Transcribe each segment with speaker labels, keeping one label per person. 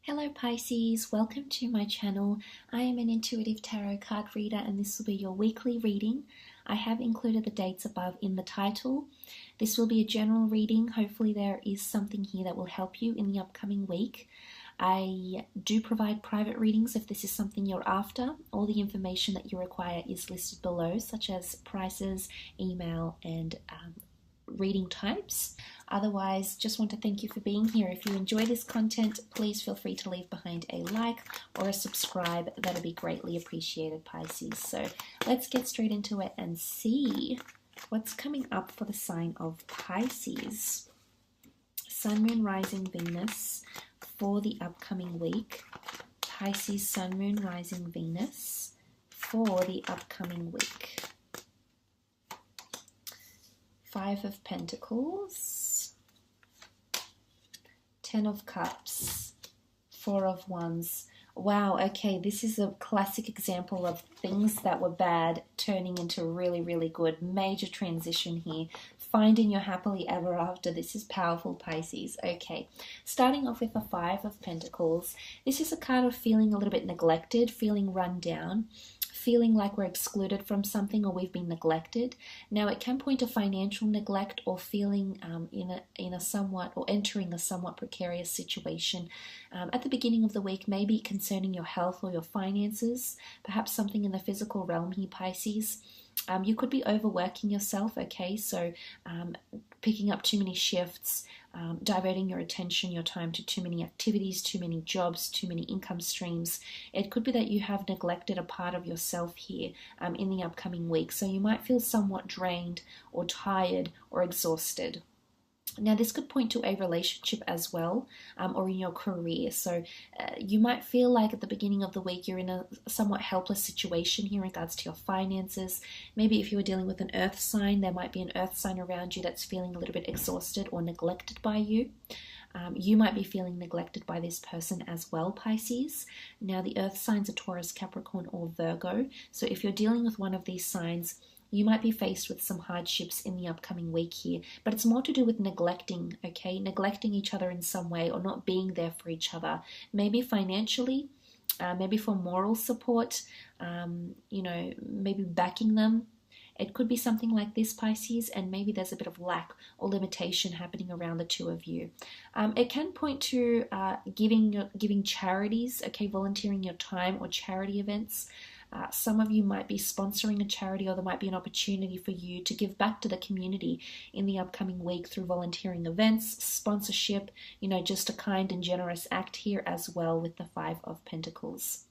Speaker 1: Hello Pisces, welcome to my channel. I am an intuitive tarot card reader and this will be your weekly reading. I have included the dates above in the title. This will be a general reading. Hopefully there is something here that will help you in the upcoming week. I do provide private readings if this is something you're after. All the information that you require is listed below, such as prices, email, and reading types. Otherwise, just want to thank you for being here. If you enjoy this content, please feel free to leave behind a like or a subscribe. That'll be greatly appreciated, Pisces. So let's get straight into it and see what's coming up for the sign of Pisces. Sun, Moon, Rising, Venus for the upcoming week. Pisces, Sun, Moon, Rising, Venus for the upcoming week. Five of Pentacles, Ten of Cups, Four of Wands. Wow, okay, this is a classic example of things that were bad turning into really, really good. Major transition here. Finding your happily ever after. This is powerful, Pisces. Okay, starting off with the Five of Pentacles. This is a card of feeling a little bit neglected, feeling run down, feeling like we're excluded from something or we've been neglected. Now it can point to financial neglect or feeling in a somewhat or entering a somewhat precarious situation at the beginning of the week, maybe concerning your health or your finances, perhaps something in the physical realm here, Pisces. You could be overworking yourself, okay, so picking up too many shifts, diverting your attention, your time to too many activities, too many jobs, too many income streams. It could be that you have neglected a part of yourself here in the upcoming week, so you might feel somewhat drained or tired or exhausted. Now this could point to a relationship as well, or in your career. So you might feel like at the beginning of the week you're in a somewhat helpless situation here in regards to your finances. Maybe if you were dealing with an earth sign, there might be an earth sign around you that's feeling a little bit exhausted or neglected by you. You might be feeling neglected by this person as well, Pisces. Now the earth signs are Taurus, Capricorn, or Virgo. So if you're dealing with one of these signs, you might be faced with some hardships in the upcoming week here, but it's more to do with neglecting, okay? Neglecting each other in some way or not being there for each other. Maybe financially, maybe for moral support, maybe backing them. It could be something like this, Pisces, and maybe there's a bit of lack or limitation happening around the two of you. It can point to giving charities, okay, volunteering your time or charity events. Some of you might be sponsoring a charity, or there might be an opportunity for you to give back to the community in the upcoming week through volunteering events, sponsorship, just a kind and generous act here as well with the Five of Pentacles.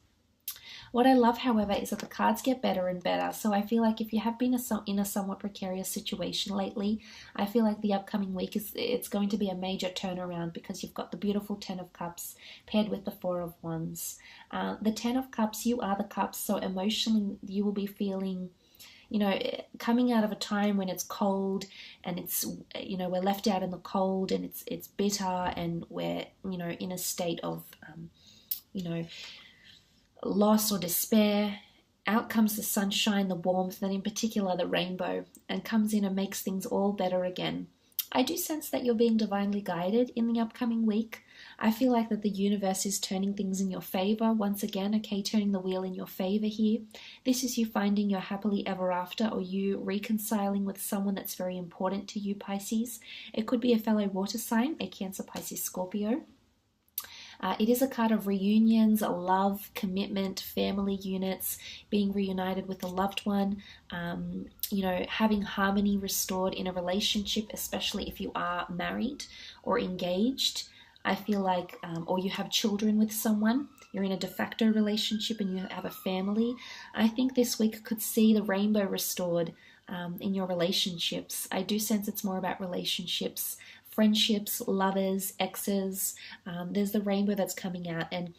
Speaker 1: What I love, however, is that the cards get better and better. So I feel like if you have been in a somewhat precarious situation lately, I feel like the upcoming week it's going to be a major turnaround because you've got the beautiful Ten of Cups paired with the Four of Wands. The Ten of Cups, you are the cups, so emotionally you will be feeling, coming out of a time when it's cold and it's, we're left out in the cold and it's bitter and we're, in a state of, loss or despair. Out comes the sunshine, the warmth, and in particular the rainbow, and comes in and makes things all better again. I do sense that you're being divinely guided in the upcoming week. I feel like that the universe is turning things in your favor once again, okay, turning the wheel in your favor here. This is you finding your happily ever after, or you reconciling with someone that's very important to you, Pisces. It could be a fellow water sign, a Cancer, Pisces, Scorpio. It is a card of reunions, love, commitment, family units, being reunited with a loved one, having harmony restored in a relationship, especially if you are married or engaged. I feel like, or you have children with someone, you're in a de facto relationship and you have a family. I think this week could see the rainbow restored in your relationships. I do sense it's more about relationships, friendships, lovers, exes. There's the rainbow that's coming out, and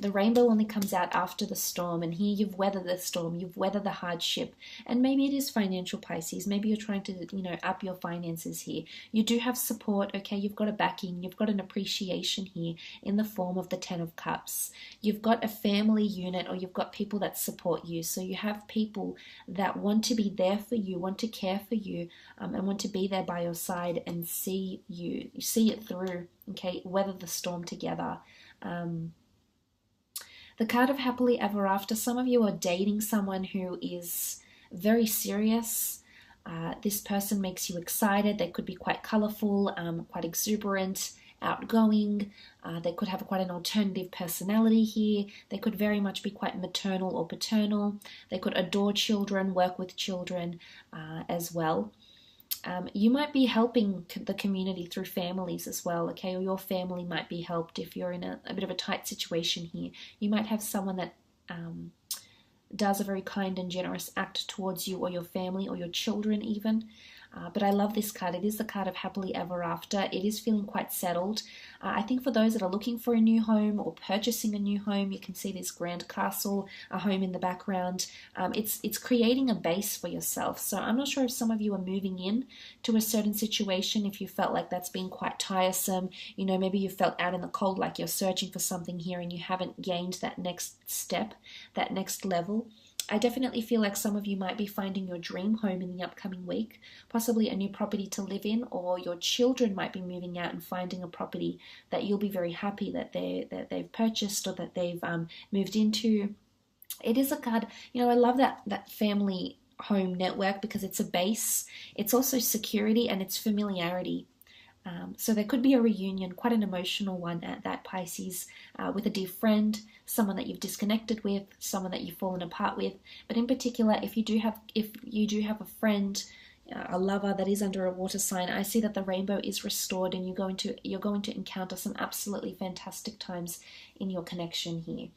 Speaker 1: the rainbow only comes out after the storm, and here you've weathered the storm, you've weathered the hardship, and maybe it is financial, Pisces. Maybe you're trying to, up your finances here. You do have support, okay? You've got a backing, you've got an appreciation here in the form of the Ten of Cups. You've got a family unit, or you've got people that support you. So you have people that want to be there for you, want to care for you, and want to be there by your side and see it through, okay? Weather the storm together. The card of happily ever after, some of you are dating someone who is very serious. This person makes you excited. They could be quite colorful, quite exuberant, outgoing. They could have quite an alternative personality here. They could very much be quite maternal or paternal. They could adore children, work with children as well. You might be helping the community through families as well, okay? Or your family might be helped if you're in a bit of a tight situation here. You might have someone that does a very kind and generous act towards you or your family or your children even. But I love this card. It is the card of happily ever after. It is feeling quite settled. I think for those that are looking for a new home or purchasing a new home, you can see this grand castle, a home in the background. It's creating a base for yourself. So I'm not sure if some of you are moving in to a certain situation, if you felt like that's been quite tiresome. You know, maybe you felt out in the cold, like you're searching for something here and you haven't gained that next step, that next level. I definitely feel like some of you might be finding your dream home in the upcoming week, possibly a new property to live in, or your children might be moving out and finding a property that you'll be very happy that they've purchased or that they've moved into. It is a card, you know, I love that family home network because it's a base, it's also security, and it's familiarity. So there could be a reunion, quite an emotional one at that, Pisces, with a dear friend, someone that you've disconnected with, someone that you've fallen apart with. But in particular, if you do have a friend, a lover that is under a water sign, I see that the rainbow is restored, and you're going to encounter some absolutely fantastic times in your connection here.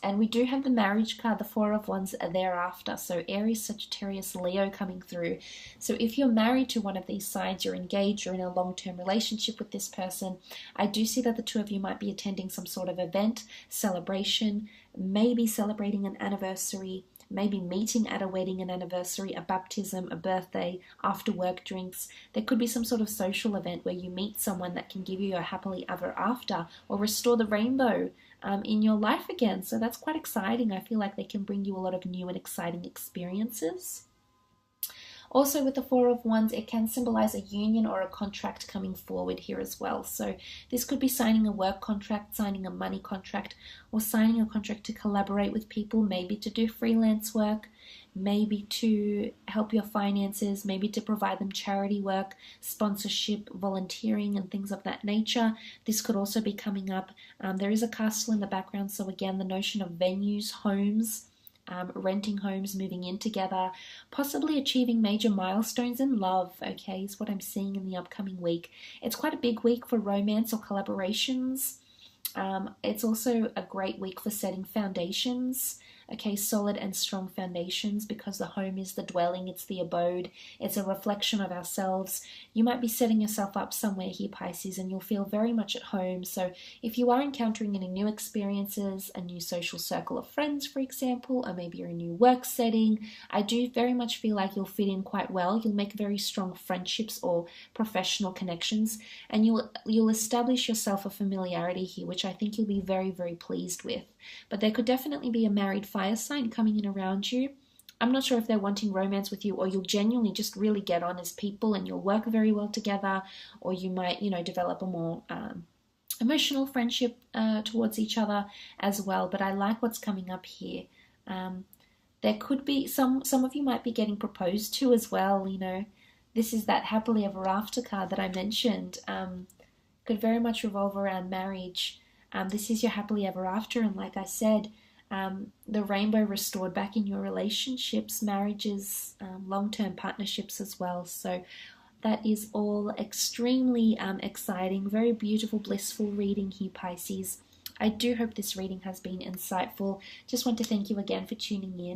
Speaker 1: And we do have the marriage card, the Four of Wands thereafter. So Aries, Sagittarius, Leo coming through. So if you're married to one of these signs, you're engaged, you're in a long-term relationship with this person, I do see that the two of you might be attending some sort of event, celebration, maybe celebrating an anniversary, maybe meeting at a wedding, an anniversary, a baptism, a birthday, after work drinks. There could be some sort of social event where you meet someone that can give you a happily ever after or restore the rainbow in your life again. So that's quite exciting. I feel like they can bring you a lot of new and exciting experiences. Also with the Four of Wands, it can symbolize a union or a contract coming forward here as well. So this could be signing a work contract, signing a money contract, or signing a contract to collaborate with people, maybe to do freelance work, maybe to help your finances, maybe to provide them charity work, sponsorship, volunteering, and things of that nature. This could also be coming up. There is a castle in the background, so again, the notion of venues, homes, renting homes, moving in together, possibly achieving major milestones in love, okay, is what I'm seeing in the upcoming week. It's quite a big week for romance or collaborations. It's also a great week for setting foundations, okay, solid and strong foundations, because the home is the dwelling, it's the abode, it's a reflection of ourselves. You might be setting yourself up somewhere here, Pisces, and you'll feel very much at home. So if you are encountering any new experiences, a new social circle of friends, for example, or maybe you're in a new work setting, I do very much feel like you'll fit in quite well. You'll make very strong friendships or professional connections, and you'll establish yourself a familiarity here, which I think you'll be very, very pleased with. But there could definitely be a married fire sign coming in around you. I'm not sure if they're wanting romance with you, or you'll genuinely just really get on as people and you'll work very well together, or you might, develop a more emotional friendship towards each other as well. But I like what's coming up here. There could be some of you might be getting proposed to as well. This is that happily ever after card that I mentioned. Could very much revolve around marriage. This is your happily ever after, and like I said, the rainbow restored back in your relationships, marriages, long-term partnerships as well. So that is all extremely exciting, very beautiful, blissful reading here, Pisces. I do hope this reading has been insightful. Just want to thank you again for tuning in.